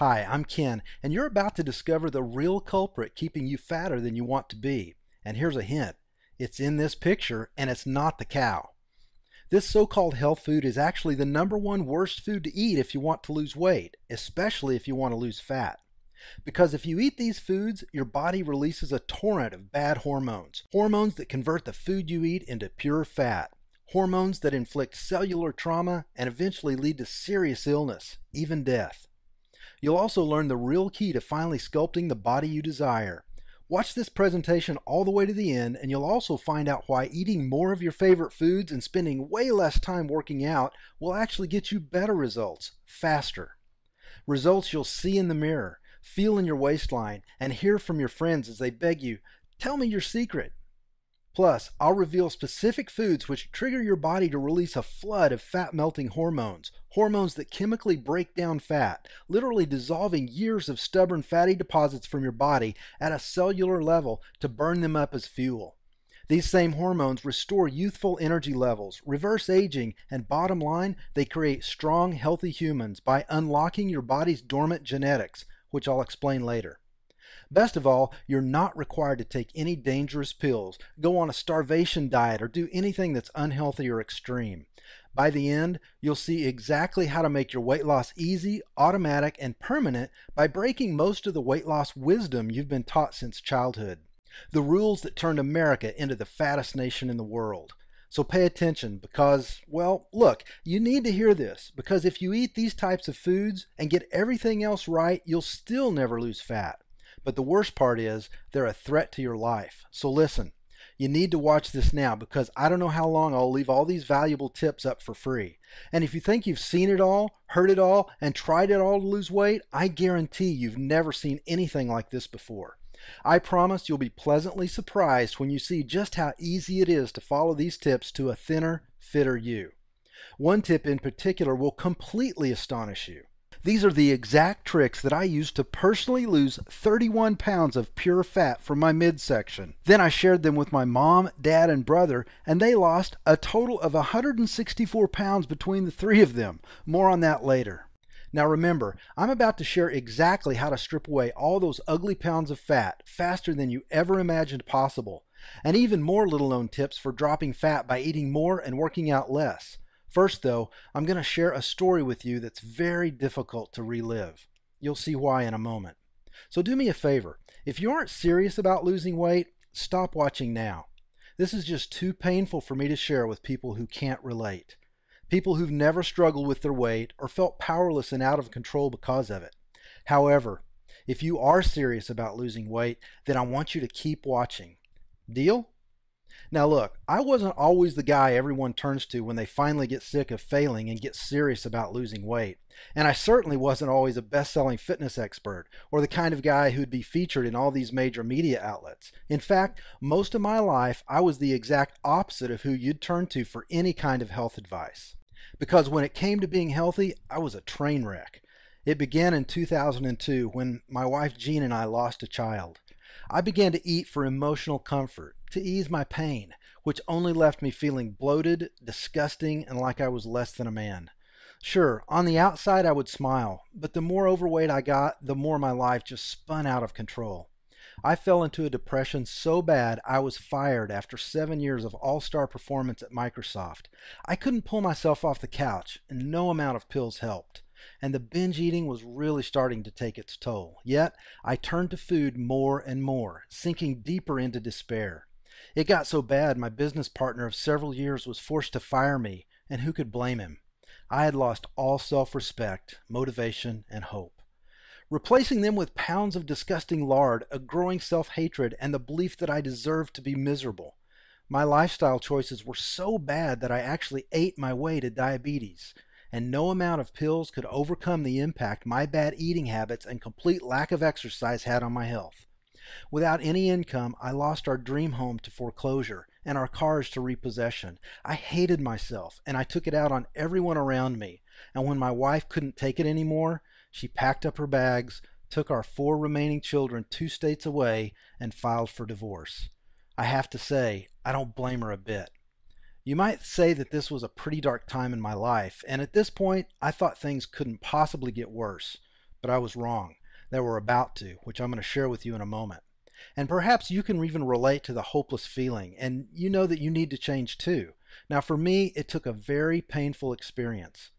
Hi, I'm Ken, and you're about to discover the real culprit keeping you fatter than you want to be. And here's a hint. It's in this picture, and it's not the cow. This so-called health food is actually the #1 worst food to eat if you want to lose weight, especially if you want to lose fat. Because if you eat these foods, your body releases a torrent of bad hormones. Hormones that convert the food you eat into pure fat. Hormones that inflict cellular trauma and eventually lead to serious illness, even death. You'll also learn the real key to finally sculpting the body you desire. Watch this presentation all the way to the end, and you'll also find out why eating more of your favorite foods and spending way less time working out will actually get you better results, faster. Results you'll see in the mirror, feel in your waistline, and hear from your friends as they beg you, "Tell me your secret." Plus, I'll reveal specific foods which trigger your body to release a flood of fat-melting hormones, hormones that chemically break down fat, literally dissolving years of stubborn fatty deposits from your body at a cellular level to burn them up as fuel. These same hormones restore youthful energy levels, reverse aging, and bottom line, they create strong, healthy humans by unlocking your body's dormant genetics, which I'll explain later. Best of all, you're not required to take any dangerous pills, go on a starvation diet, or do anything that's unhealthy or extreme. By the end, you'll see exactly how to make your weight loss easy, automatic, and permanent by breaking most of the weight loss wisdom you've been taught since childhood. The rules that turned America into the fattest nation in the world. So pay attention because, well, look, you need to hear this because if you eat these types of foods and get everything else right, you'll still never lose fat. But the worst part is, they're a threat to your life. So listen, you need to watch this now because I don't know how long I'll leave all these valuable tips up for free. And if you think you've seen it all, heard it all, and tried it all to lose weight, I guarantee you've never seen anything like this before. I promise you'll be pleasantly surprised when you see just how easy it is to follow these tips to a thinner, fitter you. One tip in particular will completely astonish you. These are the exact tricks that I used to personally lose 31 pounds of pure fat from my midsection. Then I shared them with my mom, dad, and brother, and they lost a total of 164 pounds between the three of them. More on that later. Now remember, I'm about to share exactly how to strip away all those ugly pounds of fat faster than you ever imagined possible, and even more little-known tips for dropping fat by eating more and working out less. First though, I'm going to share a story with you that's very difficult to relive. You'll see why in a moment. So do me a favor. If you aren't serious about losing weight, stop watching now. This is just too painful for me to share with people who can't relate. People who've never struggled with their weight or felt powerless and out of control because of it. However, if you are serious about losing weight, then I want you to keep watching. Deal? Now look, I wasn't always the guy everyone turns to when they finally get sick of failing and get serious about losing weight. And I certainly wasn't always a best-selling fitness expert or the kind of guy who'd be featured in all these major media outlets. In fact, most of my life I was the exact opposite of who you'd turn to for any kind of health advice. Because when it came to being healthy, I was a train wreck. It began in 2002 when my wife Jean and I lost a child. I began to eat for emotional comfort, to ease my pain, which only left me feeling bloated, disgusting, and like I was less than a man. Sure, on the outside I would smile, but the more overweight I got, the more my life just spun out of control. I fell into a depression so bad I was fired after 7 years of all-star performance at Microsoft. I couldn't pull myself off the couch, and no amount of pills helped. And the binge eating was really starting to take its toll. Yet, I turned to food more and more, sinking deeper into despair. It got so bad my business partner of several years was forced to fire me, and who could blame him? I had lost all self-respect, motivation, and hope. Replacing them with pounds of disgusting lard, a growing self-hatred, and the belief that I deserved to be miserable. My lifestyle choices were so bad that I actually ate my way to diabetes. And no amount of pills could overcome the impact my bad eating habits and complete lack of exercise had on my health. Without any income, I lost our dream home to foreclosure and our cars to repossession. I hated myself, and I took it out on everyone around me. And when my wife couldn't take it anymore, she packed up her bags, took our 4 remaining children 2 states away, and filed for divorce. I have to say, I don't blame her a bit. You might say that this was a pretty dark time in my life, and at this point, I thought things couldn't possibly get worse. but I was wrong. They were about to, which I'm going to share with you in a moment. And perhaps you can even relate to the hopeless feeling, and you know that you need to change too. Now, for me, it took a very painful experience.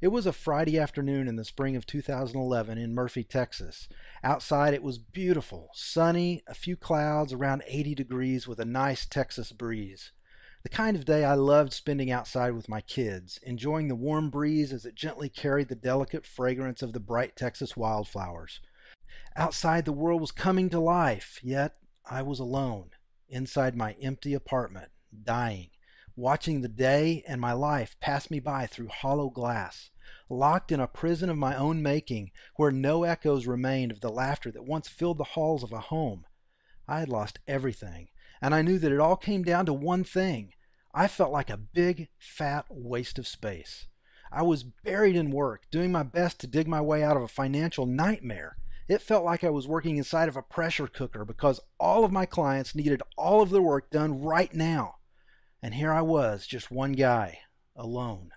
It was a Friday afternoon in the spring of 2011 in Murphy, Texas. Outside it was beautiful, sunny, a few clouds, around 80 degrees with a nice Texas breeze. The kind of day I loved spending outside with my kids, enjoying the warm breeze as it gently carried the delicate fragrance of the bright Texas wildflowers. Outside the world was coming to life, yet I was alone, inside my empty apartment, dying, watching the day and my life pass me by through hollow glass, locked in a prison of my own making where no echoes remained of the laughter that once filled the halls of a home. I had lost everything, and I knew that it all came down to one thing. I felt like a big, fat waste of space. I was buried in work, doing my best to dig my way out of a financial nightmare. It felt like I was working inside of a pressure cooker because all of my clients needed all of their work done right now. And here I was, just one guy, alone.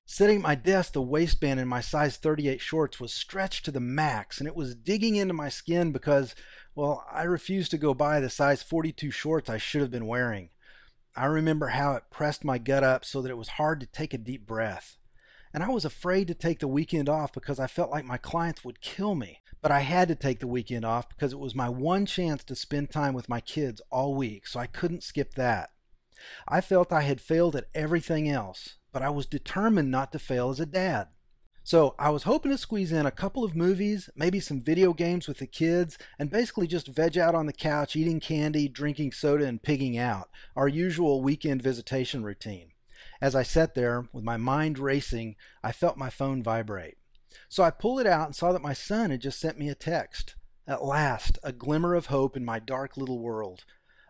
Sitting at my desk, the waistband in my size 38 shorts was stretched to the max, and it was digging into my skin because, well, I refused to go buy the size 42 shorts I should have been wearing. I remember how it pressed my gut up so that it was hard to take a deep breath. And I was afraid to take the weekend off because I felt like my clients would kill me. But I had to take the weekend off because it was my one chance to spend time with my kids all week, so I couldn't skip that. I felt I had failed at everything else, but I was determined not to fail as a dad. So I was hoping to squeeze in a couple of movies, maybe some video games with the kids, and basically just veg out on the couch, eating candy, drinking soda, and pigging out, our usual weekend visitation routine. As I sat there, with my mind racing, I felt my phone vibrate. So I pulled it out and saw that my son had just sent me a text. At last, a glimmer of hope in my dark little world.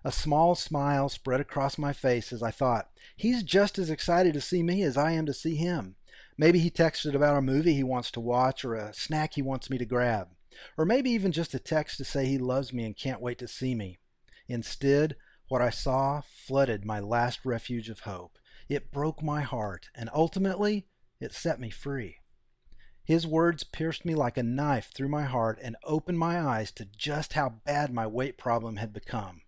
A small smile spread across my face as I thought, he's just as excited to see me as I am to see him. Maybe he texted about a movie he wants to watch or a snack he wants me to grab. Or maybe even just a text to say he loves me and can't wait to see me. Instead, what I saw flooded my last refuge of hope. It broke my heart, and ultimately, it set me free. His words pierced me like a knife through my heart and opened my eyes to just how bad my weight problem had become.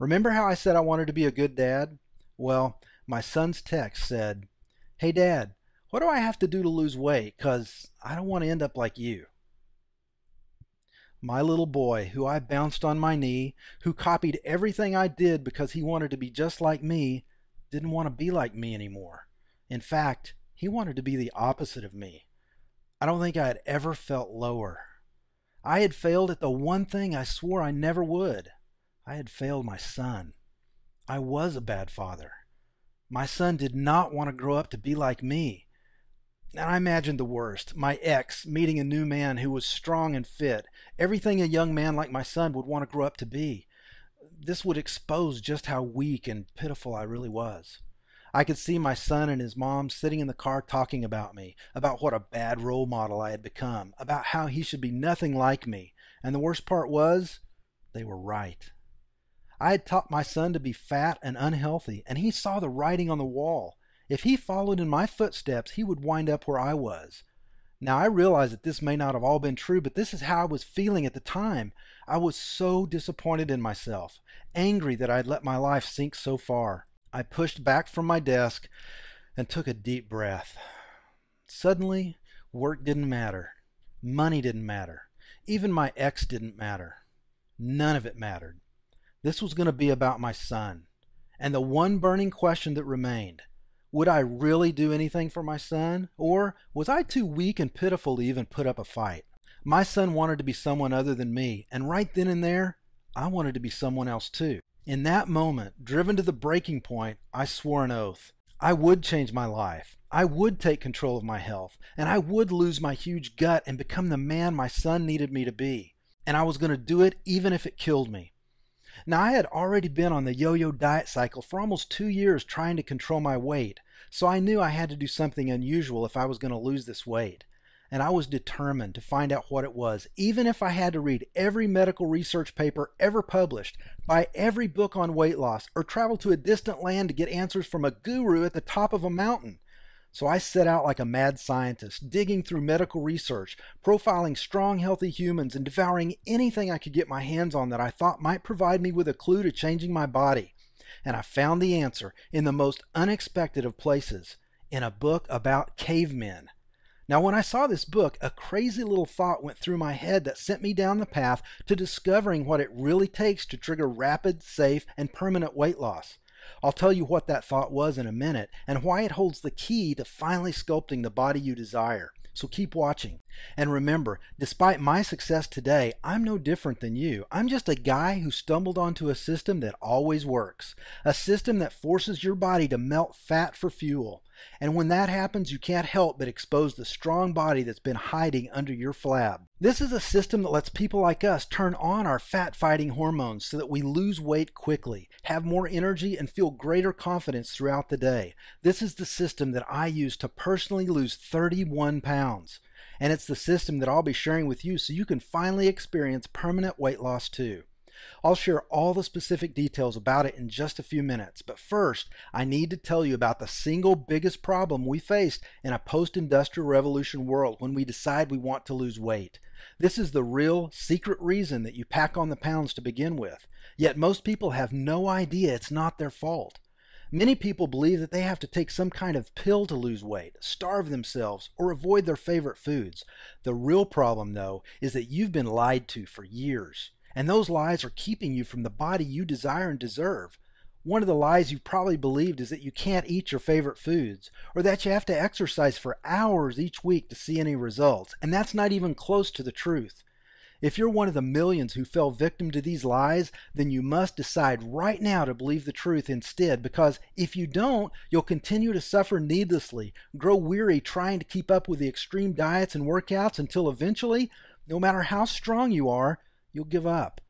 Remember how I said I wanted to be a good dad? Well, my son's text said, "Hey Dad, what do I have to do to lose weight? 'Cause I don't want to end up like you." My little boy, who I bounced on my knee, who copied everything I did because he wanted to be just like me, didn't want to be like me anymore. In fact, he wanted to be the opposite of me. I don't think I had ever felt lower. I had failed at the one thing I swore I never would. I had failed my son. I was a bad father. My son did not want to grow up to be like me. And I imagined the worst. My ex meeting a new man who was strong and fit, everything a young man like my son would want to grow up to be. This would expose just how weak and pitiful I really was. I could see my son and his mom sitting in the car talking about me, about what a bad role model I had become, about how he should be nothing like me. And the worst part was, they were right. I had taught my son to be fat and unhealthy, and he saw the writing on the wall. If he followed in my footsteps, he would wind up where I was. Now I realize that this may not have all been true, but this is how I was feeling at the time. I was so disappointed in myself, angry that I had let my life sink so far. I pushed back from my desk and took a deep breath. Suddenly, work didn't matter. Money didn't matter. Even my ex didn't matter. None of it mattered. This was going to be about my son. And the one burning question that remained, would I really do anything for my son? Or was I too weak and pitiful to even put up a fight? My son wanted to be someone other than me, and right then and there, I wanted to be someone else too. In that moment, driven to the breaking point, I swore an oath. I would change my life. I would take control of my health, and I would lose my huge gut and become the man my son needed me to be. And I was going to do it even if it killed me. Now, I had already been on the yo-yo diet cycle for almost 2 years trying to control my weight, so I knew I had to do something unusual if I was going to lose this weight. And I was determined to find out what it was, even if I had to read every medical research paper ever published, buy every book on weight loss, or travel to a distant land to get answers from a guru at the top of a mountain. So I set out like a mad scientist, digging through medical research, profiling strong, healthy humans, and devouring anything I could get my hands on that I thought might provide me with a clue to changing my body. And I found the answer in the most unexpected of places, in a book about cavemen. Now, when I saw this book, a crazy little thought went through my head that sent me down the path to discovering what it really takes to trigger rapid, safe, and permanent weight loss. I'll tell you what that thought was in a minute and why it holds the key to finally sculpting the body you desire. So keep watching. And remember, despite my success today, I'm no different than you. I'm just a guy who stumbled onto a system that always works. A system that forces your body to melt fat for fuel. And when that happens, you can't help but expose the strong body that's been hiding under your flab. This is a system that lets people like us turn on our fat-fighting hormones so that we lose weight quickly, have more energy, and feel greater confidence throughout the day. This is the system that I use to personally lose 31 pounds. And it's the system that I'll be sharing with you so you can finally experience permanent weight loss too. I'll share all the specific details about it in just a few minutes, but first, I need to tell you about the single biggest problem we face in a post-industrial revolution world when we decide we want to lose weight. This is the real secret reason that you pack on the pounds to begin with, yet most people have no idea it's not their fault. Many people believe that they have to take some kind of pill to lose weight, starve themselves, or avoid their favorite foods. The real problem, though, is that you've been lied to for years. And those lies are keeping you from the body you desire and deserve. One of the lies you probably believed is that you can't eat your favorite foods, or that you have to exercise for hours each week to see any results, and that's not even close to the truth. If you're one of the millions who fell victim to these lies, then you must decide right now to believe the truth instead, because if you don't, you'll continue to suffer needlessly, grow weary trying to keep up with the extreme diets and workouts until eventually, no matter how strong you are, you'll give up.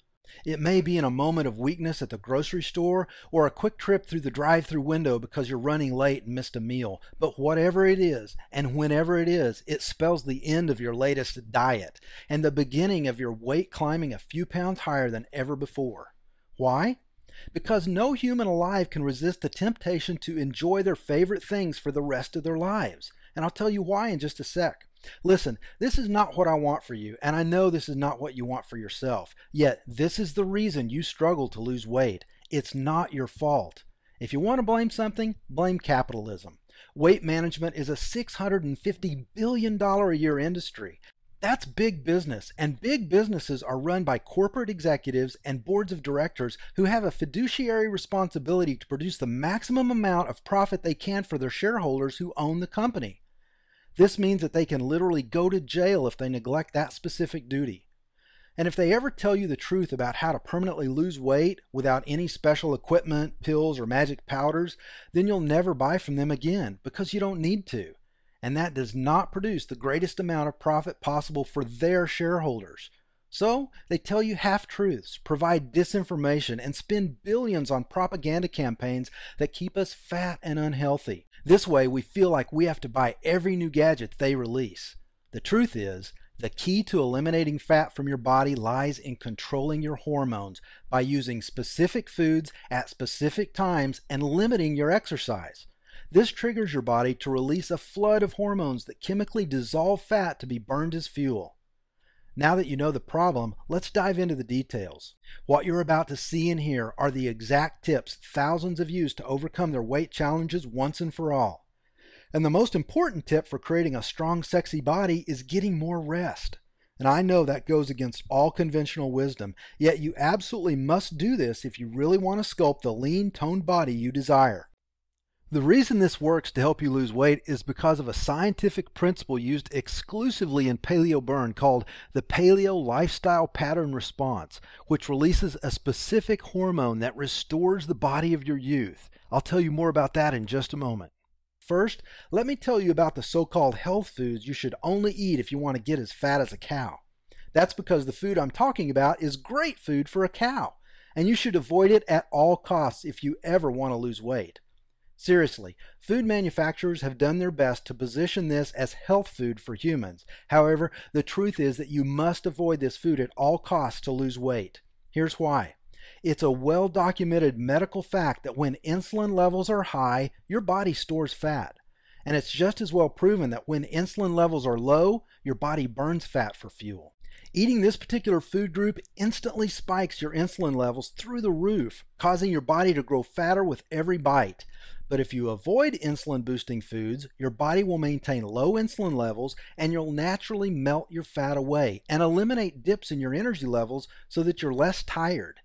It may be in a moment of weakness at the grocery store or a quick trip through the drive-through window because you're running late and missed a meal. But whatever it is, and whenever it is, it spells the end of your latest diet and the beginning of your weight climbing a few pounds higher than ever before. Why? Because no human alive can resist the temptation to enjoy their favorite things for the rest of their lives. And I'll tell you why in just a sec. Listen, this is not what I want for you, and I know this is not what you want for yourself. Yet, this is the reason you struggle to lose weight. It's not your fault. If you want to blame something, blame capitalism. Weight management is a $650 billion a year industry. That's big business, and big businesses are run by corporate executives and boards of directors who have a fiduciary responsibility to produce the maximum amount of profit they can for their shareholders who own the company. This means that they can literally go to jail if they neglect that specific duty. And if they ever tell you the truth about how to permanently lose weight without any special equipment, pills, or magic powders, then you'll never buy from them again because you don't need to. And that does not produce the greatest amount of profit possible for their shareholders. So they tell you half-truths, provide disinformation, and spend billions on propaganda campaigns that keep us fat and unhealthy. This way we feel like we have to buy every new gadget they release. The truth is, the key to eliminating fat from your body lies in controlling your hormones by using specific foods at specific times and limiting your exercise. This triggers your body to release a flood of hormones that chemically dissolve fat to be burned as fuel. Now that you know the problem, let's dive into the details. What you're about to see and hear are the exact tips thousands have used to overcome their weight challenges once and for all. And the most important tip for creating a strong, sexy body is getting more rest. And I know that goes against all conventional wisdom, yet you absolutely must do this if you really want to sculpt the lean, toned body you desire. The reason this works to help you lose weight is because of a scientific principle used exclusively in Paleo burn called the Paleo Lifestyle Pattern Response, which releases a specific hormone that restores the body of your youth. I'll tell you more about that in just a moment. First, let me tell you about the so-called health foods you should only eat if you want to get as fat as a cow. That's because the food I'm talking about is great food for a cow, and you should avoid it at all costs if you ever want to lose weight. Seriously, food manufacturers have done their best to position this as health food for humans. However, the truth is that you must avoid this food at all costs to lose weight. Here's why. It's a well-documented medical fact that when insulin levels are high, your body stores fat. And it's just as well proven that when insulin levels are low, your body burns fat for fuel. Eating this particular food group instantly spikes your insulin levels through the roof, causing your body to grow fatter with every bite. But if you avoid insulin boosting foods, your body will maintain low insulin levels and you'll naturally melt your fat away and eliminate dips in your energy levels so that you're less tired.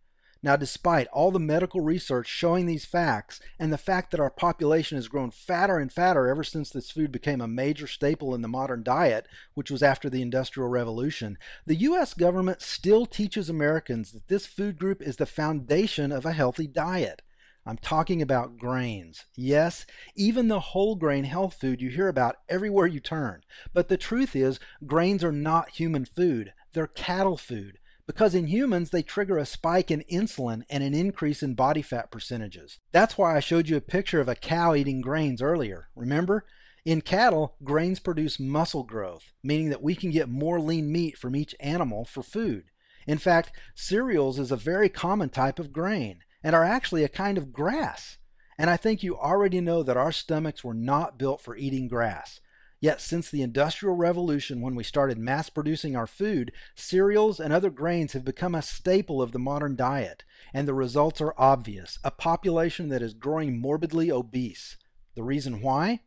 Now, despite all the medical research showing these facts and the fact that our population has grown fatter and fatter ever since this food became a major staple in the modern diet, which was after the Industrial Revolution, the US government still teaches Americans that this food group is the foundation of a healthy diet. I'm talking about grains. Yes, even the whole grain health food you hear about everywhere you turn. But the truth is, grains are not human food. They're cattle food. Because in humans, they trigger a spike in insulin and an increase in body fat percentages. That's why I showed you a picture of a cow eating grains earlier. Remember? In cattle, grains produce muscle growth, meaning that we can get more lean meat from each animal for food. In fact, cereals is a very common type of grain and are actually a kind of grass. And I think you already know that our stomachs were not built for eating grass. Yet since the Industrial Revolution, when we started mass producing our food, cereals and other grains have become a staple of the modern diet. And the results are obvious: a population that is growing morbidly obese. The reason why?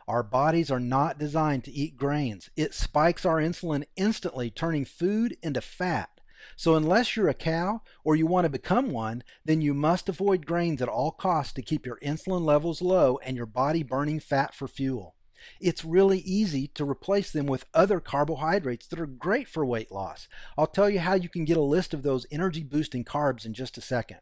Our bodies are not designed to eat grains. It spikes our insulin instantly, turning food into fat. So unless you're a cow or you want to become one, then you must avoid grains at all costs to keep your insulin levels low and your body burning fat for fuel. It's really easy to replace them with other carbohydrates that are great for weight loss. I'll tell you how you can get a list of those energy boosting carbs in just a second.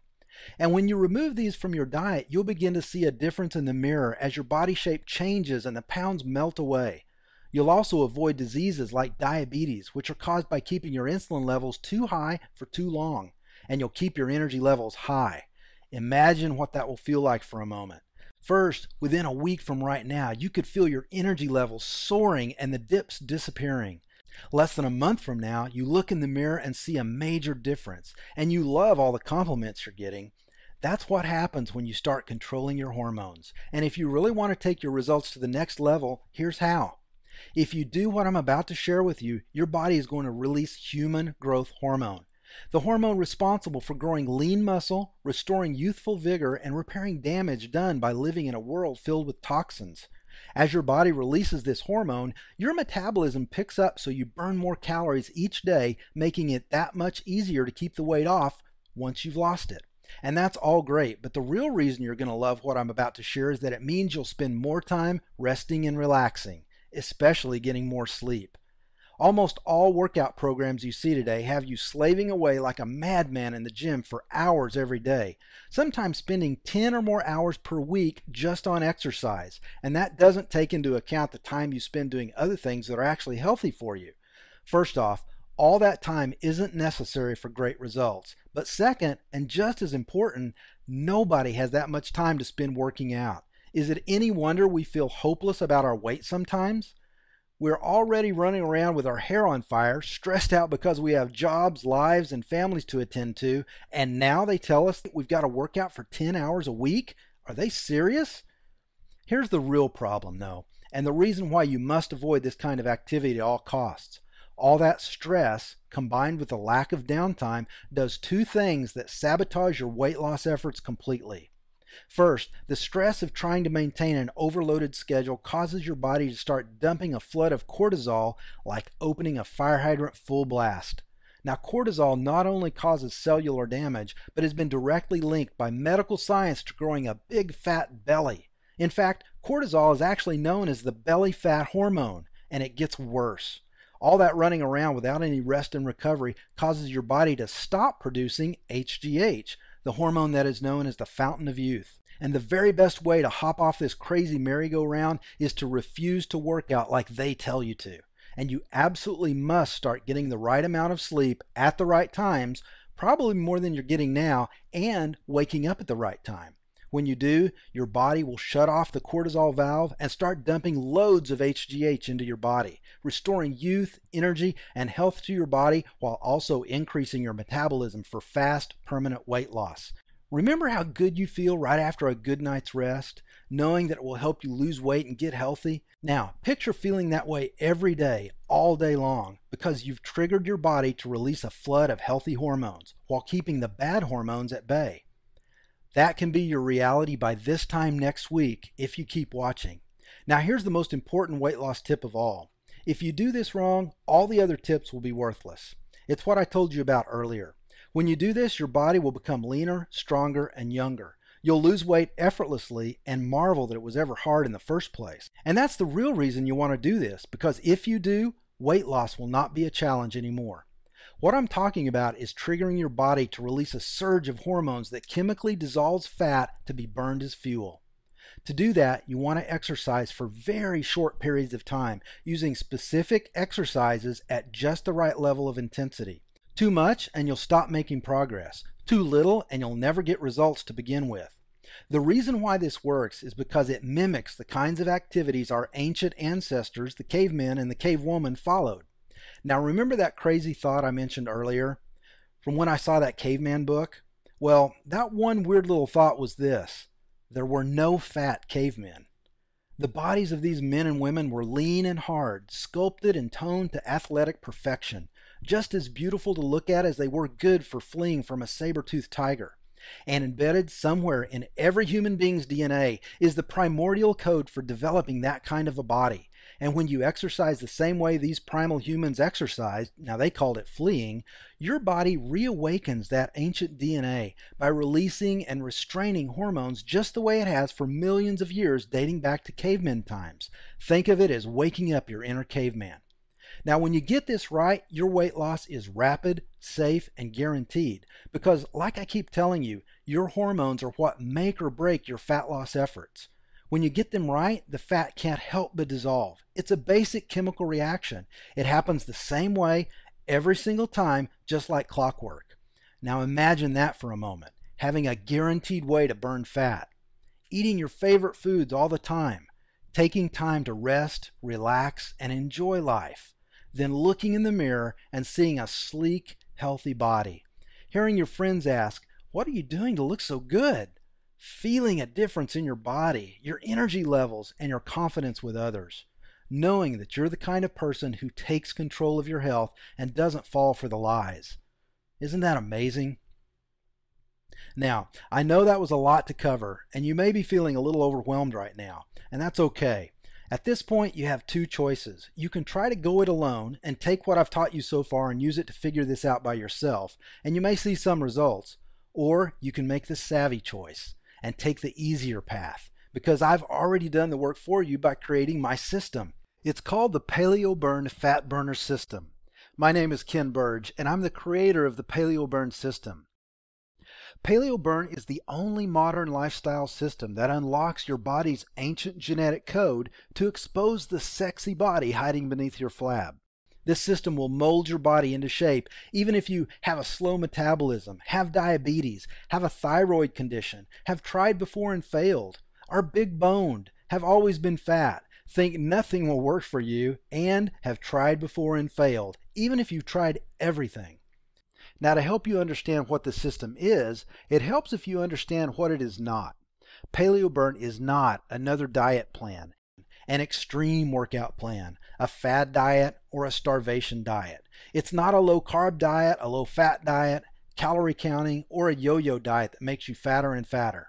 And when you remove these from your diet, you'll begin to see a difference in the mirror as your body shape changes and the pounds melt away. You'll also avoid diseases like diabetes, which are caused by keeping your insulin levels too high for too long. And you'll keep your energy levels high. Imagine what that will feel like for a moment. First, within a week from right now, you could feel your energy levels soaring and the dips disappearing. Less than a month from now, you look in the mirror and see a major difference, and you love all the compliments you're getting. That's what happens when you start controlling your hormones. And if you really want to take your results to the next level, here's how. If you do what I'm about to share with you, your body is going to release human growth hormone. The hormone responsible for growing lean muscle, restoring youthful vigor, and repairing damage done by living in a world filled with toxins. As your body releases this hormone, your metabolism picks up so you burn more calories each day, making it that much easier to keep the weight off once you've lost it. And that's all great, but the real reason you're going to love what I'm about to share is that it means you'll spend more time resting and relaxing, especially getting more sleep. Almost all workout programs you see today have you slaving away like a madman in the gym for hours every day, sometimes spending 10 or more hours per week just on exercise, and that doesn't take into account the time you spend doing other things that are actually healthy for you. First off, all that time isn't necessary for great results, but second, and just as important, nobody has that much time to spend working out. Is it any wonder we feel hopeless about our weight sometimes? We're already running around with our hair on fire, stressed out because we have jobs, lives, and families to attend to, and now they tell us that we've got to work out for 10 hours a week? Are they serious? Here's the real problem, though, and the reason why you must avoid this kind of activity at all costs. All that stress, combined with the lack of downtime, does two things that sabotage your weight loss efforts completely. First, the stress of trying to maintain an overloaded schedule causes your body to start dumping a flood of cortisol like opening a fire hydrant full blast. Now, cortisol not only causes cellular damage, but has been directly linked by medical science to growing a big fat belly. In fact, cortisol is actually known as the belly fat hormone, and it gets worse. All that running around without any rest and recovery causes your body to stop producing HGH, the hormone that is known as the fountain of youth. And the very best way to hop off this crazy merry-go-round is to refuse to work out like they tell you to. And you absolutely must start getting the right amount of sleep at the right times, probably more than you're getting now, and waking up at the right time. When you do, your body will shut off the cortisol valve and start dumping loads of HGH into your body, restoring youth, energy, and health to your body while also increasing your metabolism for fast, permanent weight loss. Remember how good you feel right after a good night's rest? knowing that it will help you lose weight and get healthy? Now, picture feeling that way every day, all day long, because you've triggered your body to release a flood of healthy hormones while keeping the bad hormones at bay. That can be your reality by this time next week if you keep watching. Now, here's the most important weight loss tip of all. If you do this wrong, all the other tips will be worthless. It's what I told you about earlier. When you do this, your body will become leaner, stronger, and younger. You'll lose weight effortlessly and marvel that it was ever hard in the first place. And that's the real reason you want to do this, because if you do, weight loss will not be a challenge anymore. What I'm talking about is triggering your body to release a surge of hormones that chemically dissolves fat to be burned as fuel. To do that, you want to exercise for very short periods of time, using specific exercises at just the right level of intensity. Too much and you'll stop making progress. Too little and you'll never get results to begin with. The reason why this works is because it mimics the kinds of activities our ancient ancestors, the cavemen and the cavewoman, followed. Now remember that crazy thought I mentioned earlier from when I saw that caveman book? Well, that one weird little thought was this: there were no fat cavemen. The bodies of these men and women were lean and hard, sculpted and toned to athletic perfection, just as beautiful to look at as they were good for fleeing from a saber-toothed tiger. And embedded somewhere in every human being's DNA is the primordial code for developing that kind of a body. And when you exercise the same way these primal humans exercised, now they called it fleeing, your body reawakens that ancient DNA by releasing and restraining hormones just the way it has for millions of years dating back to caveman times. Think of it as waking up your inner caveman. Now, when you get this right, your weight loss is rapid, safe, and guaranteed because, like I keep telling you, your hormones are what make or break your fat loss efforts. When you get them right, the fat can't help but dissolve. It's a basic chemical reaction. It happens the same way every single time, just like clockwork. Now imagine that for a moment, having a guaranteed way to burn fat, eating your favorite foods all the time, taking time to rest, relax, and enjoy life, then looking in the mirror and seeing a sleek, healthy body, hearing your friends ask, "What are you doing to look so good?" Feeling a difference in your body, your energy levels, and your confidence with others. Knowing that you're the kind of person who takes control of your health and doesn't fall for the lies. Isn't that amazing? Now, I know that was a lot to cover, and you may be feeling a little overwhelmed right now, and that's okay. At this point, you have two choices. You can try to go it alone and take what I've taught you so far and use it to figure this out by yourself, and you may see some results. Or you can make the savvy choice and take the easier path, because I've already done the work for you by creating my system. It's called the Paleo Burn Fat Burner System. My name is Ken Burge, and I'm the creator of the Paleo Burn system. Paleo Burn is the only modern lifestyle system that unlocks your body's ancient genetic code to expose the sexy body hiding beneath your flab. This system will mold your body into shape even if you have a slow metabolism, have diabetes, have a thyroid condition, have tried before and failed, are big boned, have always been fat, think nothing will work for you, and have tried before and failed, even if you've tried everything. Now, to help you understand what the system is, it helps if you understand what it is not. Paleo Burn is not another diet plan, an extreme workout plan, a fad diet, or a starvation diet. It's not a low-carb diet, a low-fat diet, calorie counting, or a yo-yo diet that makes you fatter and fatter.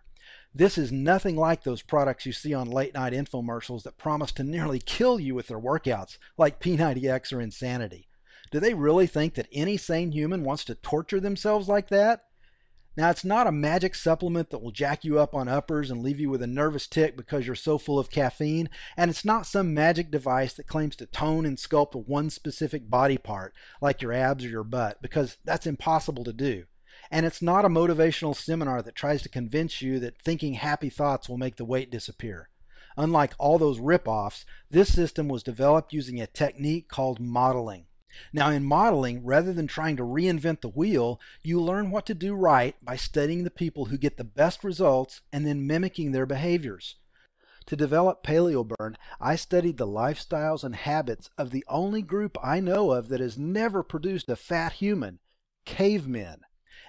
This is nothing like those products you see on late-night infomercials that promise to nearly kill you with their workouts, like P90X or Insanity. Do they really think that any sane human wants to torture themselves like that? Now, it's not a magic supplement that will jack you up on uppers and leave you with a nervous tic because you're so full of caffeine, and it's not some magic device that claims to tone and sculpt one specific body part, like your abs or your butt, because that's impossible to do. And it's not a motivational seminar that tries to convince you that thinking happy thoughts will make the weight disappear. Unlike all those rip-offs, this system was developed using a technique called modeling. Now, in modeling, rather than trying to reinvent the wheel, you learn what to do right by studying the people who get the best results and then mimicking their behaviors. To develop Paleo Burn, I studied the lifestyles and habits of the only group I know of that has never produced a fat human, cavemen.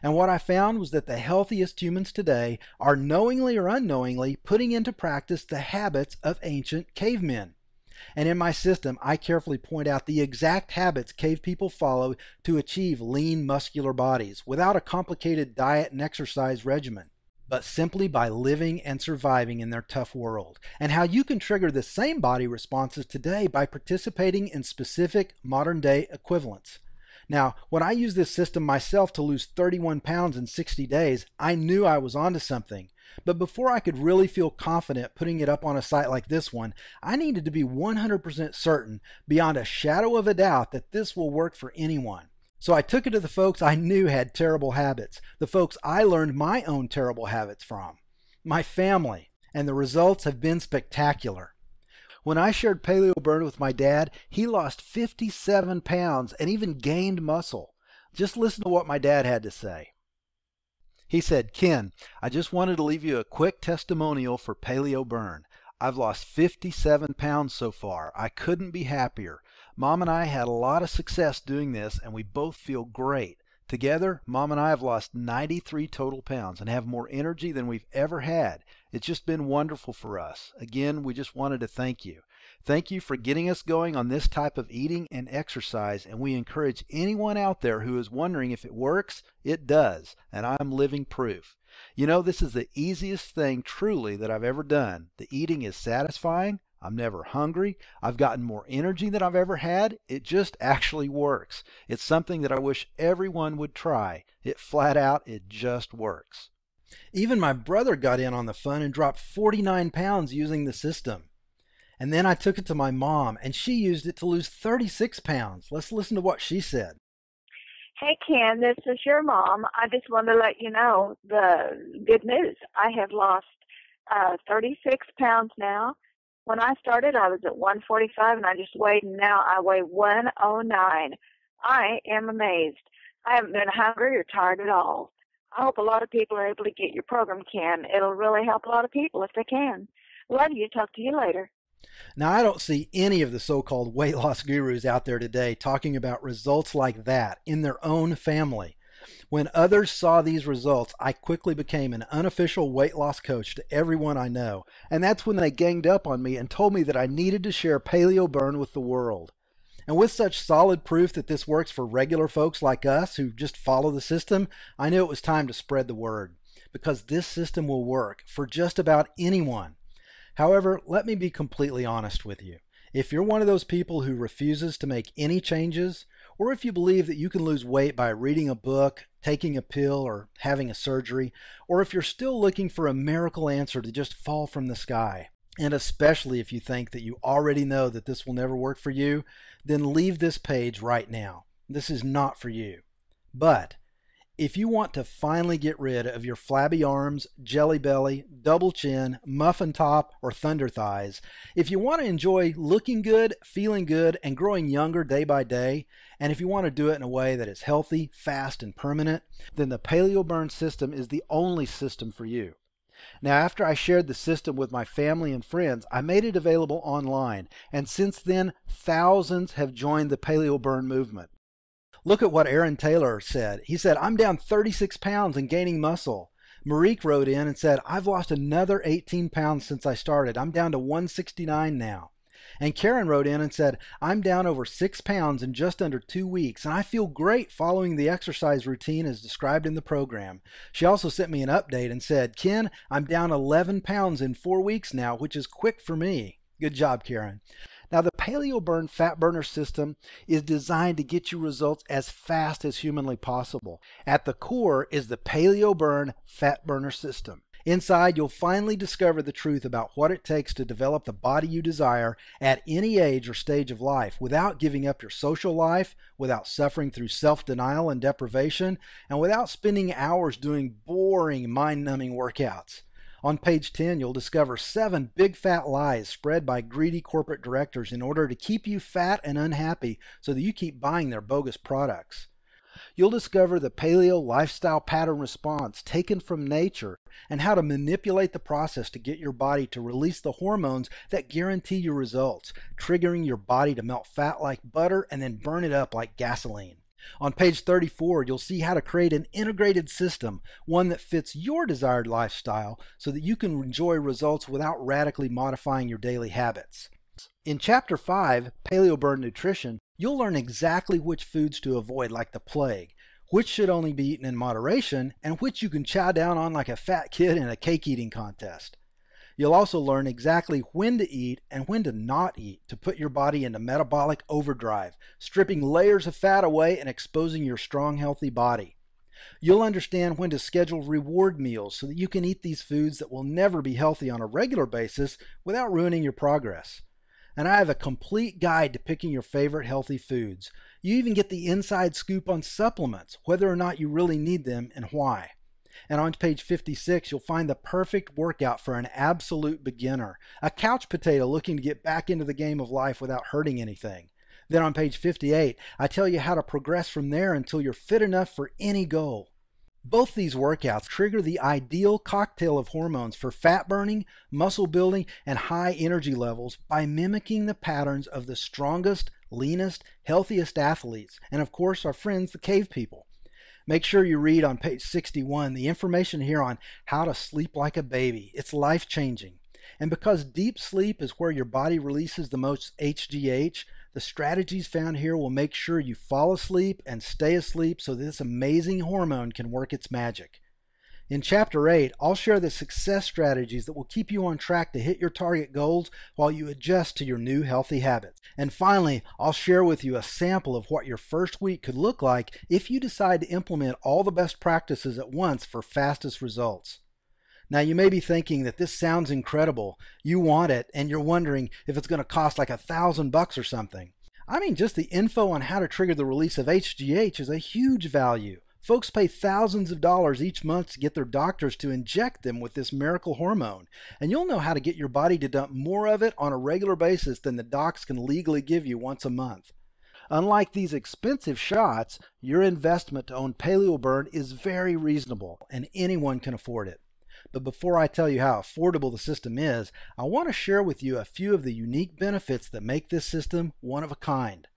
And what I found was that the healthiest humans today are knowingly or unknowingly putting into practice the habits of ancient cavemen. And in my system, I carefully point out the exact habits cave people follow to achieve lean, muscular bodies without a complicated diet and exercise regimen, but simply by living and surviving in their tough world, and how you can trigger the same body responses today by participating in specific modern-day equivalents. Now, when I used this system myself to lose 31 pounds in 60 days, I knew I was onto something. But before I could really feel confident putting it up on a site like this one, I needed to be 100% certain, beyond a shadow of a doubt, that this will work for anyone. So I took it to the folks I knew had terrible habits, the folks I learned my own terrible habits from, my family, and the results have been spectacular. When I shared Paleo Burn with my dad, he lost 57 pounds and even gained muscle. Just listen to what my dad had to say. He said, "Ken, I just wanted to leave you a quick testimonial for Paleo Burn. I've lost 57 pounds so far. I couldn't be happier. Mom and I had a lot of success doing this, and we both feel great. Together, Mom and I have lost 93 total pounds and have more energy than we've ever had. It's just been wonderful for us. Again, we just wanted to thank you. Thank you for getting us going on this type of eating and exercise, and we encourage anyone out there who is wondering if it works, it does, and I'm living proof. You know, this is the easiest thing truly that I've ever done. The eating is satisfying. I'm never hungry. I've gotten more energy than I've ever had. It just actually works. It's something that I wish everyone would try. It flat out, it just works." Even my brother got in on the fun and dropped 49 pounds using the system. And then I took it to my mom, and she used it to lose 36 pounds. Let's listen to what she said. Hey, Ken, this is your mom. I just wanted to let you know the good news. I have lost 36 pounds now. When I started, I was at 145, and I just weighed, and now I weigh 109. I am amazed. I haven't been hungry or tired at all. I hope a lot of people are able to get your program, Ken. It'll really help a lot of people if they can. Love you. Talk to you later. Now, I don't see any of the so-called weight loss gurus out there today talking about results like that in their own family. When others saw these results, I quickly became an unofficial weight loss coach to everyone I know, and that's when they ganged up on me and told me that I needed to share Paleo Burn with the world. And with such solid proof that this works for regular folks like us who just follow the system, I knew it was time to spread the word, because this system will work for just about anyone. However, let me be completely honest with you. If you're one of those people who refuses to make any changes, or if you believe that you can lose weight by reading a book, taking a pill, or having a surgery, or if you're still looking for a miracle answer to just fall from the sky, and especially if you think that you already know that this will never work for you, then leave this page right now. This is not for you. But if you want to finally get rid of your flabby arms, jelly belly, double chin, muffin top, or thunder thighs, if you want to enjoy looking good, feeling good, and growing younger day by day, and if you want to do it in a way that is healthy, fast, and permanent, then the Paleo Burn system is the only system for you. Now, after I shared the system with my family and friends, I made it available online, and since then, thousands have joined the Paleo Burn movement. Look at what Aaron Taylor said. He said, "I'm down 36 pounds and gaining muscle." Marique wrote in and said, "I've lost another 18 pounds since I started. I'm down to 169 now." And Karen wrote in and said, "I'm down over 6 pounds in just under 2 weeks, and I feel great following the exercise routine as described in the program." She also sent me an update and said, "Ken, I'm down 11 pounds in 4 weeks now, which is quick for me." Good job, Karen. Now, the Paleo Burn Fat Burner System is designed to get you results as fast as humanly possible. At the core is the Paleo Burn Fat Burner System. Inside, you'll finally discover the truth about what it takes to develop the body you desire at any age or stage of life without giving up your social life, without suffering through self-denial and deprivation, and without spending hours doing boring, mind-numbing workouts. On page 10, you'll discover 7 big fat lies spread by greedy corporate directors in order to keep you fat and unhappy so that you keep buying their bogus products. You'll discover the paleo lifestyle pattern response taken from nature and how to manipulate the process to get your body to release the hormones that guarantee your results, triggering your body to melt fat like butter and then burn it up like gasoline. On page 34, you'll see how to create an integrated system, one that fits your desired lifestyle so that you can enjoy results without radically modifying your daily habits. In Chapter 5, Paleo Burn Nutrition, you'll learn exactly which foods to avoid like the plague, which should only be eaten in moderation, and which you can chow down on like a fat kid in a cake eating contest. You'll also learn exactly when to eat and when to not eat to put your body into metabolic overdrive, stripping layers of fat away and exposing your strong, healthy body. You'll understand when to schedule reward meals so that you can eat these foods that will never be healthy on a regular basis without ruining your progress. And I have a complete guide to picking your favorite healthy foods. You even get the inside scoop on supplements, whether or not you really need them and why. And on page 56, you'll find the perfect workout for an absolute beginner, a couch potato looking to get back into the game of life without hurting anything. Then on page 58, I tell you how to progress from there until you're fit enough for any goal. Both these workouts trigger the ideal cocktail of hormones for fat burning, muscle building, and high energy levels by mimicking the patterns of the strongest, leanest, healthiest athletes, and of course our friends the cave people. Make sure you read on page 61 the information here on how to sleep like a baby. It's life-changing. And because deep sleep is where your body releases the most HGH, the strategies found here will make sure you fall asleep and stay asleep so this amazing hormone can work its magic. In Chapter 8, I'll share the success strategies that will keep you on track to hit your target goals while you adjust to your new healthy habits. And finally, I'll share with you a sample of what your first week could look like if you decide to implement all the best practices at once for fastest results. Now you may be thinking that this sounds incredible, you want it, and you're wondering if it's going to cost like $1,000 or something. I mean, just the info on how to trigger the release of HGH is a huge value. Folks pay thousands of dollars each month to get their doctors to inject them with this miracle hormone, and you'll know how to get your body to dump more of it on a regular basis than the docs can legally give you once a month. Unlike these expensive shots, your investment to own Paleo Burn is very reasonable, and anyone can afford it. But before I tell you how affordable the system is, I want to share with you a few of the unique benefits that make this system one of a kind.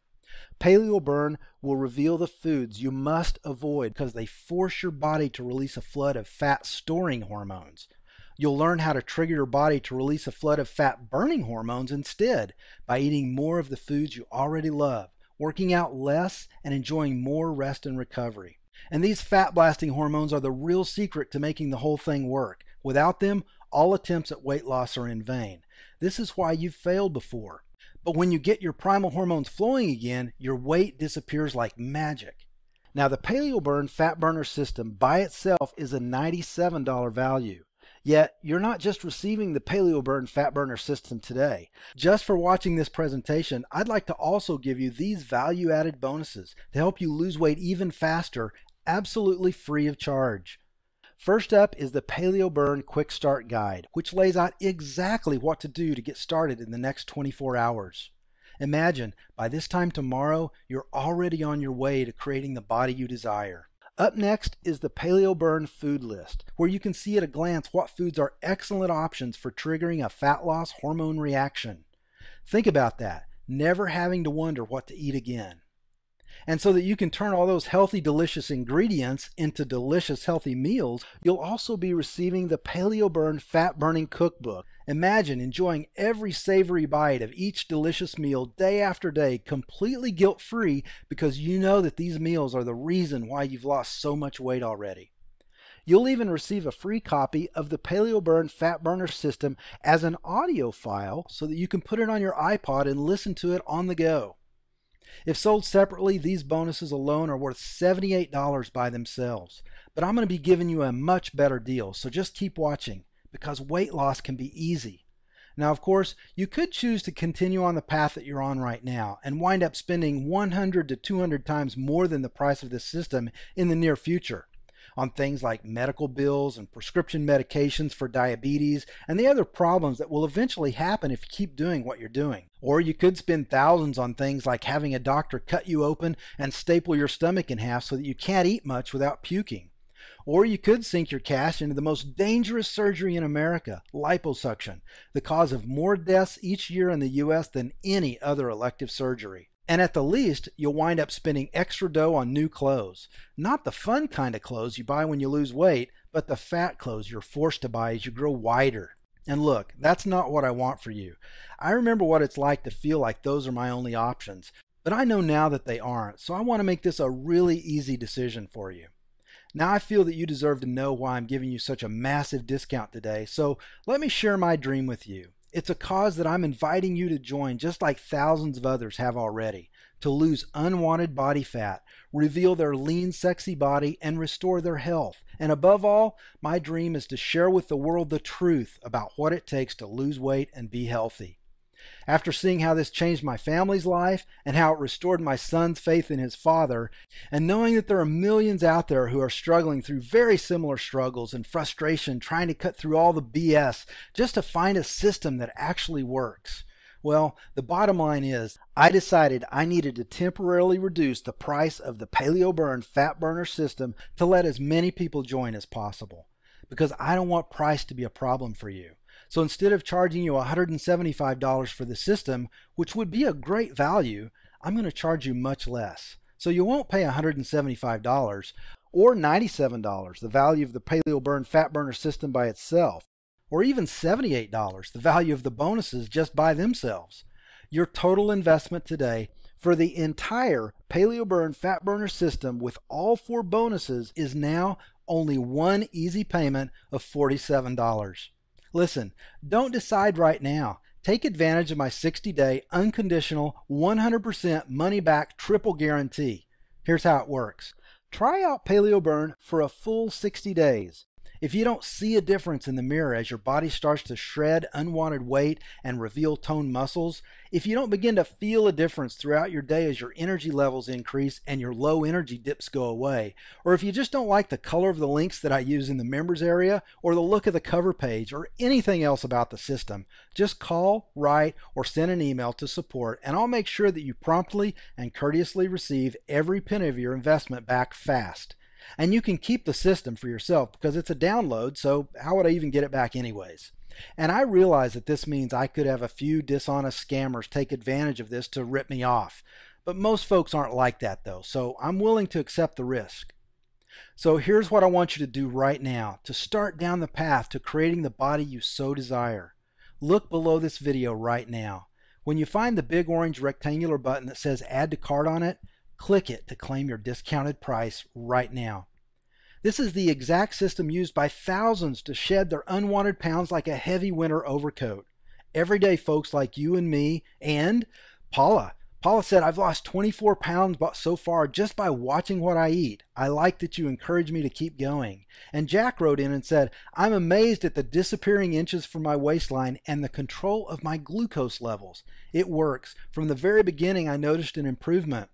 Paleo Burn will reveal the foods you must avoid because they force your body to release a flood of fat-storing hormones. You'll learn how to trigger your body to release a flood of fat-burning hormones instead by eating more of the foods you already love, working out less, and enjoying more rest and recovery. And these fat-blasting hormones are the real secret to making the whole thing work. Without them, all attempts at weight loss are in vain. This is why you've failed before. But when you get your primal hormones flowing again, your weight disappears like magic. Now the Paleo Burn Fat Burner System by itself is a $97 value. Yet, you're not just receiving the Paleo Burn Fat Burner System today. Just for watching this presentation, I'd like to also give you these value-added bonuses to help you lose weight even faster, absolutely free of charge. First up is the Paleo Burn Quick Start Guide, which lays out exactly what to do to get started in the next 24 hours. Imagine, by this time tomorrow, you're already on your way to creating the body you desire. Up next is the Paleo Burn Food List, where you can see at a glance what foods are excellent options for triggering a fat loss hormone reaction. Think about that, never having to wonder what to eat again. And so that you can turn all those healthy, delicious ingredients into delicious, healthy meals, you'll also be receiving the Paleo Burn Fat Burning Cookbook. Imagine enjoying every savory bite of each delicious meal day after day, completely guilt-free because you know that these meals are the reason why you've lost so much weight already. You'll even receive a free copy of the Paleo Burn Fat Burner System as an audio file so that you can put it on your iPod and listen to it on the go. If sold separately, these bonuses alone are worth $78 by themselves. But I'm going to be giving you a much better deal, so just keep watching, because weight loss can be easy. Now, of course, you could choose to continue on the path that you're on right now and wind up spending 100 to 200 times more than the price of this system in the near future on things like medical bills and prescription medications for diabetes and the other problems that will eventually happen if you keep doing what you're doing. Or you could spend thousands on things like having a doctor cut you open and staple your stomach in half so that you can't eat much without puking. Or you could sink your cash into the most dangerous surgery in America, liposuction, the cause of more deaths each year in the U.S. than any other elective surgery. And at the least, you'll wind up spending extra dough on new clothes. Not the fun kind of clothes you buy when you lose weight, but the fat clothes you're forced to buy as you grow wider. And look, that's not what I want for you. I remember what it's like to feel like those are my only options, but I know now that they aren't, so I want to make this a really easy decision for you. Now I feel that you deserve to know why I'm giving you such a massive discount today, so let me share my dream with you. It's a cause that I'm inviting you to join, just like thousands of others have already, to lose unwanted body fat, reveal their lean, sexy body, and restore their health. And above all, my dream is to share with the world the truth about what it takes to lose weight and be healthy. After seeing how this changed my family's life and how it restored my son's faith in his father, and knowing that there are millions out there who are struggling through very similar struggles and frustration trying to cut through all the BS just to find a system that actually works. Well, the bottom line is, I decided I needed to temporarily reduce the price of the Paleo Burn Fat Burner system to let as many people join as possible, because I don't want price to be a problem for you. So instead of charging you $175 for the system, which would be a great value, I'm going to charge you much less. So you won't pay $175 or $97, the value of the Paleo Burn Fat Burner system by itself, or even $78, the value of the bonuses just by themselves. Your total investment today for the entire Paleo Burn Fat Burner system with all 4 bonuses is now only one easy payment of $47. Listen, don't decide right now. Take advantage of my 60-day unconditional 100% money-back triple guarantee. Here's how it works. Try out Paleo Burn for a full 60 days. If you don't see a difference in the mirror as your body starts to shred unwanted weight and reveal toned muscles, if you don't begin to feel a difference throughout your day as your energy levels increase and your low energy dips go away, or if you just don't like the color of the links that I use in the members area, or the look of the cover page, or anything else about the system, just call, write, or send an email to support, and I'll make sure that you promptly and courteously receive every penny of your investment back fast. And you can keep the system for yourself because it's a download, so how would I even get it back anyways? And I realize that this means I could have a few dishonest scammers take advantage of this to rip me off. But most folks aren't like that though, so I'm willing to accept the risk. So here's what I want you to do right now to start down the path to creating the body you so desire. Look below this video right now. When you find the big orange rectangular button that says Add to Cart on it, click it to claim your discounted price right now. This is the exact system used by thousands to shed their unwanted pounds like a heavy winter overcoat. Everyday folks like you and me and Paula. Paula said, I've lost 24 pounds so far just by watching what I eat. I like that you encourage me to keep going. And Jack wrote in and said, I'm amazed at the disappearing inches from my waistline and the control of my glucose levels. It works. From the very beginning, I noticed an improvement.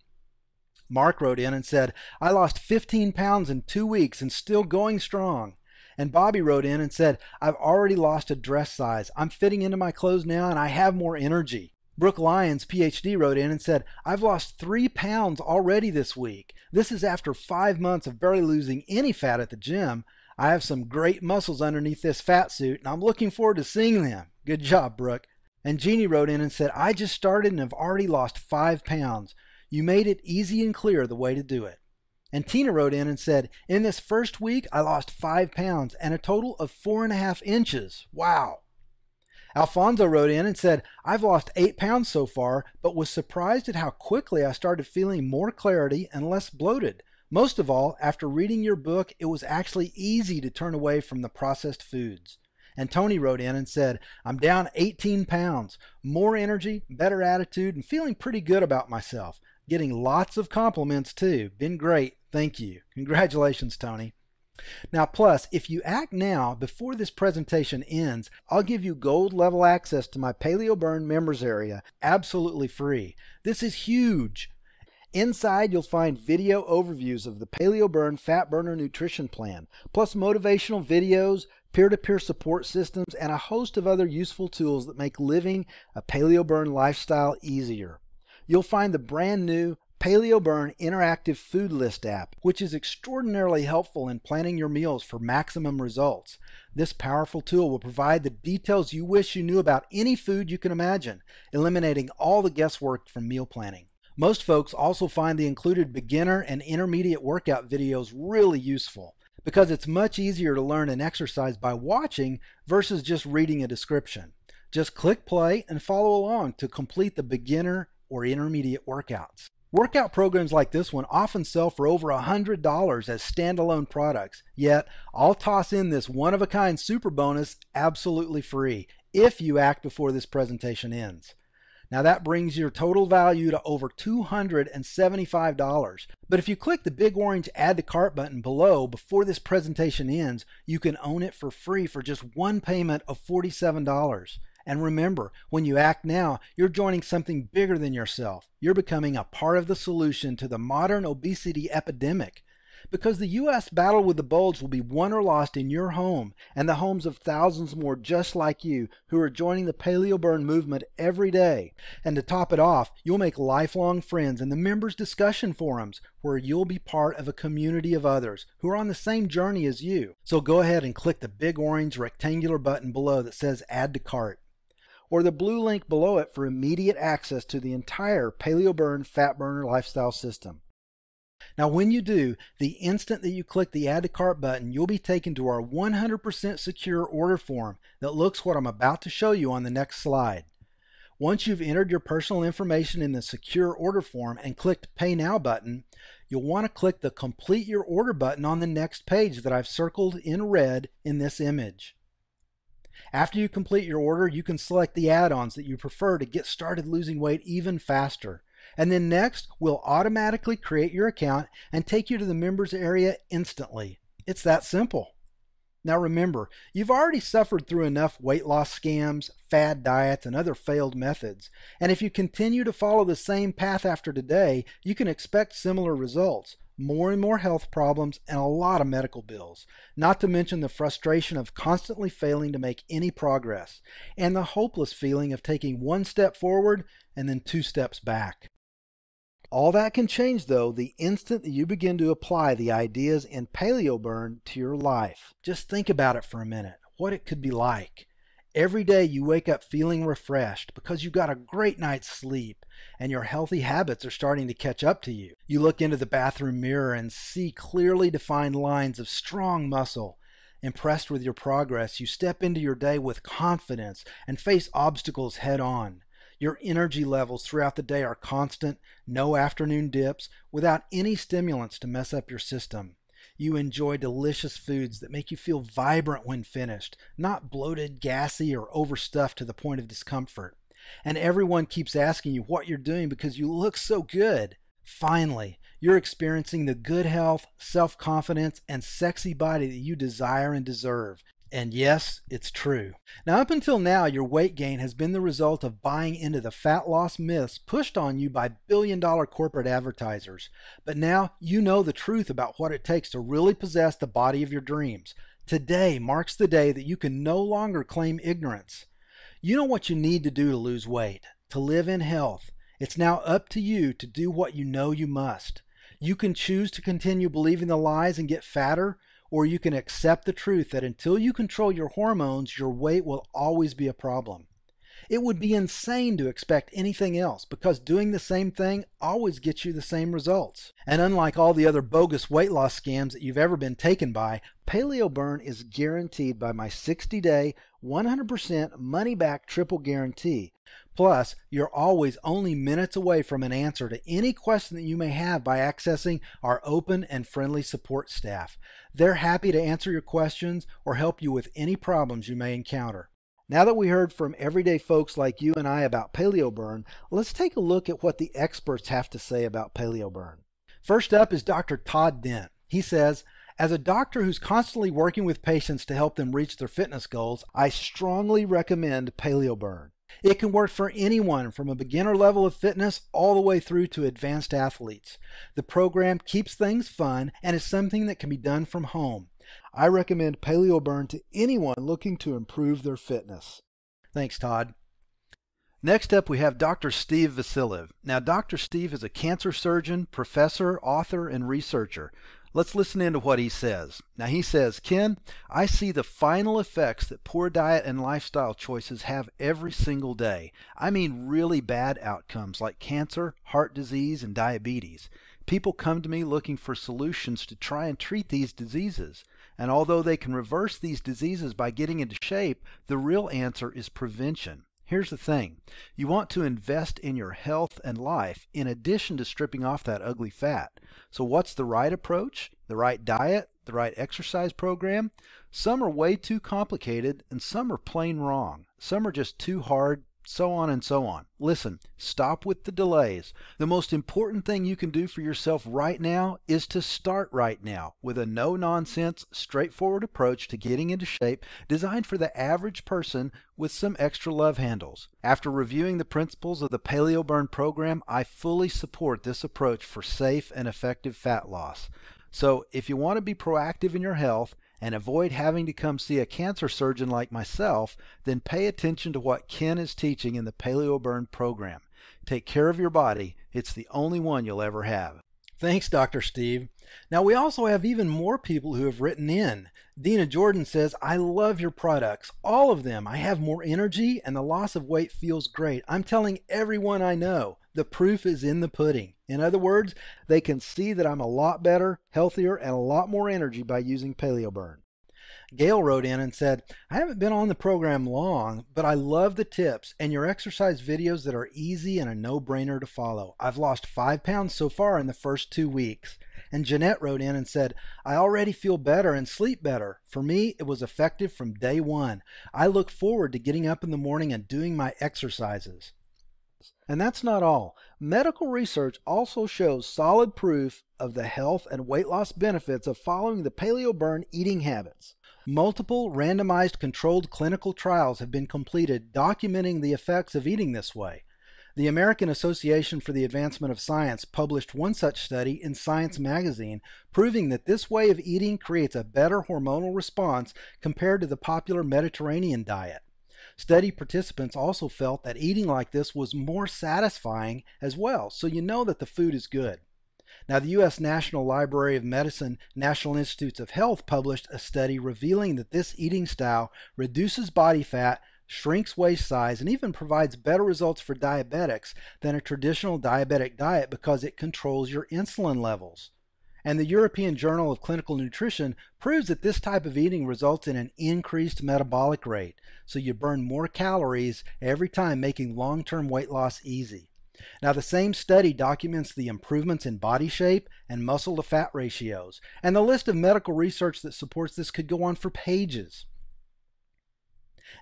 Mark wrote in and said, I lost 15 pounds in 2 weeks and still going strong. And Bobby wrote in and said, I've already lost a dress size. I'm fitting into my clothes now and I have more energy. Brooke Lyons, PhD, wrote in and said, I've lost 3 pounds already this week. This is after 5 months of barely losing any fat at the gym. I have some great muscles underneath this fat suit and I'm looking forward to seeing them. Good job, Brooke. And Jeannie wrote in and said, I just started and have already lost 5 pounds. You made it easy and clear the way to do it. And Tina wrote in and said, in this first week, I lost 5 pounds and a total of 4.5 inches. Wow. Alfonso wrote in and said, I've lost 8 pounds so far, but was surprised at how quickly I started feeling more clarity and less bloated. Most of all, after reading your book, it was actually easy to turn away from the processed foods. And Tony wrote in and said, I'm down 18 pounds, more energy, better attitude, and feeling pretty good about myself. Getting lots of compliments too. Been great. Thank you. Congratulations, Tony. Now, plus, if you act now before this presentation ends, I'll give you gold level access to my Paleo Burn members area, absolutely free. This is huge. Inside, you'll find video overviews of the Paleo Burn Fat Burner Nutrition Plan, plus motivational videos, peer-to-peer support systems, and a host of other useful tools that make living a Paleo Burn lifestyle easier. You'll find the brand new Paleo Burn Interactive Food List app, which is extraordinarily helpful in planning your meals for maximum results. This powerful tool will provide the details you wish you knew about any food you can imagine, eliminating all the guesswork from meal planning. Most folks also find the included beginner and intermediate workout videos really useful because it's much easier to learn an exercise by watching versus just reading a description. Just click play and follow along to complete the beginner or intermediate workouts. Workout programs like this one often sell for over $100 as standalone products, yet I'll toss in this one-of-a-kind super bonus absolutely free if you act before this presentation ends. Now that brings your total value to over $275, but if you click the big orange Add to Cart button below before this presentation ends, you can own it for free for just one payment of $47. And remember, when you act now, you're joining something bigger than yourself. You're becoming a part of the solution to the modern obesity epidemic. Because the U.S. battle with the bulge will be won or lost in your home and the homes of thousands more just like you who are joining the Paleo Burn movement every day. And to top it off, you'll make lifelong friends in the members' discussion forums where you'll be part of a community of others who are on the same journey as you. So go ahead and click the big orange rectangular button below that says Add to Cart, or the blue link below it for immediate access to the entire Paleo Burn Fat Burner lifestyle system. Now when you do, the instant that you click the Add to Cart button, you'll be taken to our 100% secure order form that looks what I'm about to show you on the next slide. Once you've entered your personal information in the secure order form and clicked Pay Now button, you'll want to click the Complete Your Order button on the next page that I've circled in red in this image. After you complete your order, you can select the add-ons that you prefer to get started losing weight even faster. And then next, we'll automatically create your account and take you to the members area instantly. It's that simple. Now remember, you've already suffered through enough weight loss scams, fad diets, and other failed methods. And if you continue to follow the same path after today, you can expect similar results. More and more health problems and a lot of medical bills, not to mention the frustration of constantly failing to make any progress, and the hopeless feeling of taking one step forward and then 2 steps back. All that can change though the instant that you begin to apply the ideas in Paleo Burn to your life. Just think about it for a minute, what it could be like. Every day you wake up feeling refreshed because you got a great night's sleep and your healthy habits are starting to catch up to you. You look into the bathroom mirror and see clearly defined lines of strong muscle. Impressed with your progress, you step into your day with confidence and face obstacles head on. Your energy levels throughout the day are constant, no afternoon dips, without any stimulants to mess up your system. You enjoy delicious foods that make you feel vibrant when finished, not bloated, gassy, or overstuffed to the point of discomfort. And everyone keeps asking you what you're doing because you look so good. Finally, you're experiencing the good health, self-confidence, and sexy body that you desire and deserve. And yes, it's true. Now, up until now, your weight gain has been the result of buying into the fat loss myths pushed on you by billion-dollar corporate advertisers. But now you know the truth about what it takes to really possess the body of your dreams. Today marks the day that you can no longer claim ignorance. You know what you need to do to lose weight, to live in health. It's now up to you to do what you know you must. You can choose to continue believing the lies and get fatter, or you can accept the truth that until you control your hormones, your weight will always be a problem. It would be insane to expect anything else because doing the same thing always gets you the same results. And unlike all the other bogus weight loss scams that you've ever been taken by, Paleo Burn is guaranteed by my 60-day, 100% money-back triple guarantee. Plus, you're always only minutes away from an answer to any question that you may have by accessing our open and friendly support staff. They're happy to answer your questions or help you with any problems you may encounter. Now that we heard from everyday folks like you and I about Paleo Burn, let's take a look at what the experts have to say about Paleo Burn. First up is Dr. Todd Dent. He says, as a doctor who's constantly working with patients to help them reach their fitness goals, I strongly recommend Paleo Burn. It can work for anyone from a beginner level of fitness all the way through to advanced athletes. The program keeps things fun and is something that can be done from home. I recommend Paleo Burn to anyone looking to improve their fitness. Thanks, Todd. Next up, we have Dr. Steve Vasiliev. Now, Dr. Steve is a cancer surgeon, professor, author, and researcher. Let's listen into what he says. Now he says, Ken, I see the final effects that poor diet and lifestyle choices have every single day. I mean really bad outcomes like cancer, heart disease, and diabetes. People come to me looking for solutions to try and treat these diseases. And although they can reverse these diseases by getting into shape, the real answer is prevention. Here's the thing. You want to invest in your health and life in addition to stripping off that ugly fat. So what's the right approach? The right diet? The right exercise program? Some are way too complicated and some are plain wrong. Some are just too hard, so on and so on. Listen, stop with the delays. The most important thing you can do for yourself right now is to start right now with a no-nonsense, straightforward approach to getting into shape designed for the average person with some extra love handles. After reviewing the principles of the Paleo Burn program, I fully support this approach for safe and effective fat loss. So if you want to be proactive in your health and avoid having to come see a cancer surgeon like myself, then pay attention to what Ken is teaching in the Paleo Burn program. Take care of your body. It's the only one you'll ever have. Thanks, Dr. Steve. Now, we also have even more people who have written in. Dina Jordan says, I love your products, all of them. I have more energy and the loss of weight feels great. I'm telling everyone I know. The proof is in the pudding. In other words, they can see that I'm a lot better, healthier, and a lot more energy by using Paleo Burn. Gail wrote in and said, I haven't been on the program long, but I love the tips and your exercise videos that are easy and a no-brainer to follow. I've lost 5 pounds so far in the first 2 weeks. And Jeanette wrote in and said, I already feel better and sleep better. For me, it was effective from day one. I look forward to getting up in the morning and doing my exercises. And that's not all. Medical research also shows solid proof of the health and weight loss benefits of following the Paleo Burn eating habits. Multiple randomized controlled clinical trials have been completed documenting the effects of eating this way. The American Association for the Advancement of Science published one such study in Science magazine, proving that this way of eating creates a better hormonal response compared to the popular Mediterranean diet. Study participants also felt that eating like this was more satisfying as well, so you know that the food is good. Now, the U.S. National Library of Medicine National Institutes of Health published a study revealing that this eating style reduces body fat, shrinks waist size, and even provides better results for diabetics than a traditional diabetic diet because it controls your insulin levels. And the European Journal of Clinical Nutrition proves that this type of eating results in an increased metabolic rate, so you burn more calories every time, making long-term weight loss easy. Now, the same study documents the improvements in body shape and muscle-to-fat ratios, and the list of medical research that supports this could go on for pages.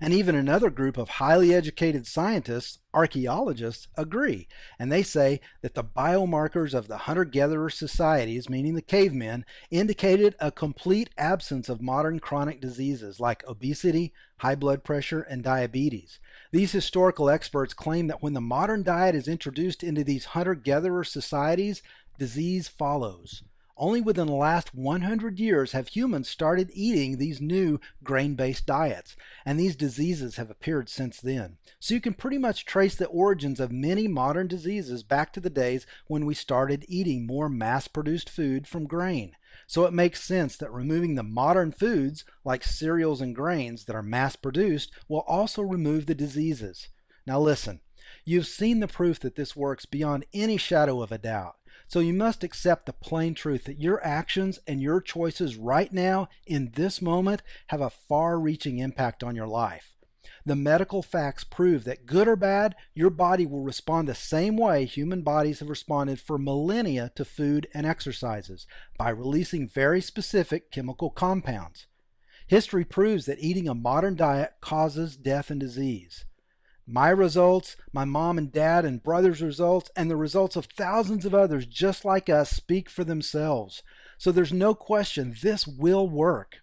And even another group of highly educated scientists, archaeologists, agree, and they say that the biomarkers of the hunter-gatherer societies, meaning the cavemen, indicated a complete absence of modern chronic diseases like obesity, high blood pressure, and diabetes. These historical experts claim that when the modern diet is introduced into these hunter-gatherer societies, disease follows. Only within the last 100 years have humans started eating these new grain-based diets, and these diseases have appeared since then. So you can pretty much trace the origins of many modern diseases back to the days when we started eating more mass-produced food from grain. So it makes sense that removing the modern foods, like cereals and grains that are mass-produced, will also remove the diseases. Now listen, you've seen the proof that this works beyond any shadow of a doubt. So you must accept the plain truth that your actions and your choices right now, in this moment, have a far-reaching impact on your life. The medical facts prove that good or bad, your body will respond the same way human bodies have responded for millennia to food and exercises, by releasing very specific chemical compounds. History proves that eating a modern diet causes death and disease. My results, my mom and dad and brothers' results, and the results of thousands of others just like us speak for themselves. So there's no question this will work.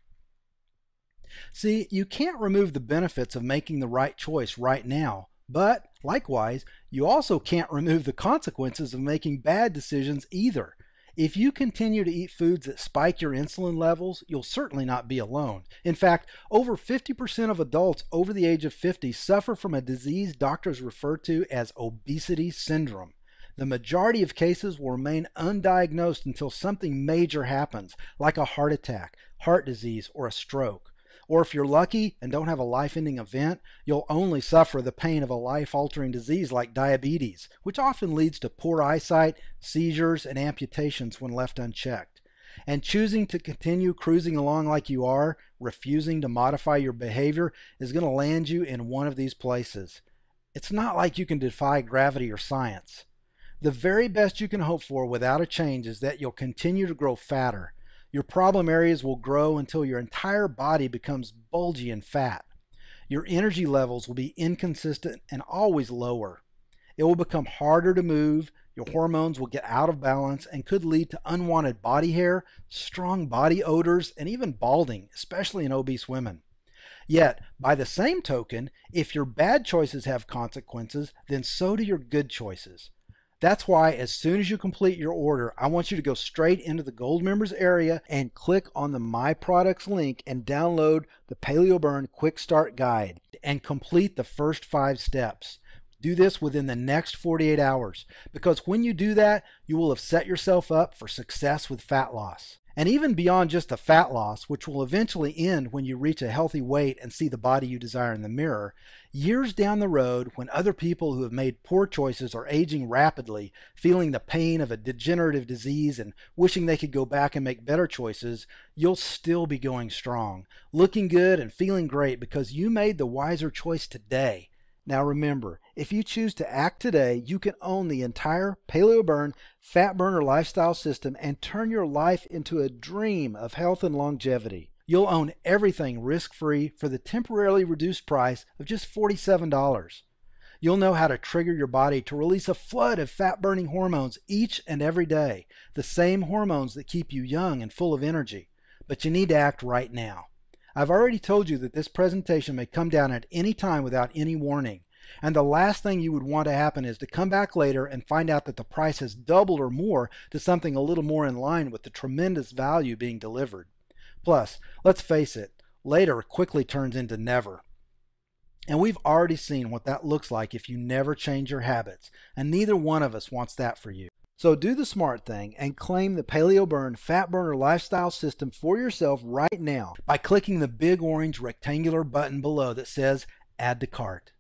See, you can't remove the benefits of making the right choice right now, but likewise, you also can't remove the consequences of making bad decisions either. If you continue to eat foods that spike your insulin levels, you'll certainly not be alone. In fact, over 50% of adults over the age of 50 suffer from a disease doctors refer to as obesity syndrome. The majority of cases will remain undiagnosed until something major happens, like a heart attack, heart disease, or a stroke. Or if you're lucky and don't have a life-ending event, you'll only suffer the pain of a life-altering disease like diabetes, which often leads to poor eyesight, seizures, and amputations when left unchecked. And choosing to continue cruising along like you are, refusing to modify your behavior, is going to land you in one of these places. It's not like you can defy gravity or science. The very best you can hope for without a change is that you'll continue to grow fatter. Your problem areas will grow until your entire body becomes bulgy and fat. Your energy levels will be inconsistent and always lower. It will become harder to move, your hormones will get out of balance, and could lead to unwanted body hair, strong body odors, and even balding, especially in obese women. Yet, by the same token, if your bad choices have consequences, then so do your good choices. That's why as soon as you complete your order, I want you to go straight into the Gold Members area and click on the My Products link and download the Paleo Burn Quick Start Guide and complete the first 5 steps. Do this within the next 48 hours, because when you do that, you will have set yourself up for success with fat loss. And even beyond just the fat loss, which will eventually end when you reach a healthy weight and see the body you desire in the mirror, years down the road, when other people who have made poor choices are aging rapidly, feeling the pain of a degenerative disease and wishing they could go back and make better choices, you'll still be going strong, looking good and feeling great because you made the wiser choice today. Now remember, if you choose to act today, you can own the entire Paleo Burn Fat Burner lifestyle system and turn your life into a dream of health and longevity. You'll own everything risk-free for the temporarily reduced price of just $47. You'll know how to trigger your body to release a flood of fat-burning hormones each and every day, the same hormones that keep you young and full of energy. But you need to act right now. I've already told you that this presentation may come down at any time without any warning, and the last thing you would want to happen is to come back later and find out that the price has doubled or more to something a little more in line with the tremendous value being delivered. Plus, let's face it, later quickly turns into never. And we've already seen what that looks like if you never change your habits, and neither one of us wants that for you. So do the smart thing and claim the Paleo Burn Fat Burner lifestyle system for yourself right now by clicking the big orange rectangular button below that says Add to Cart.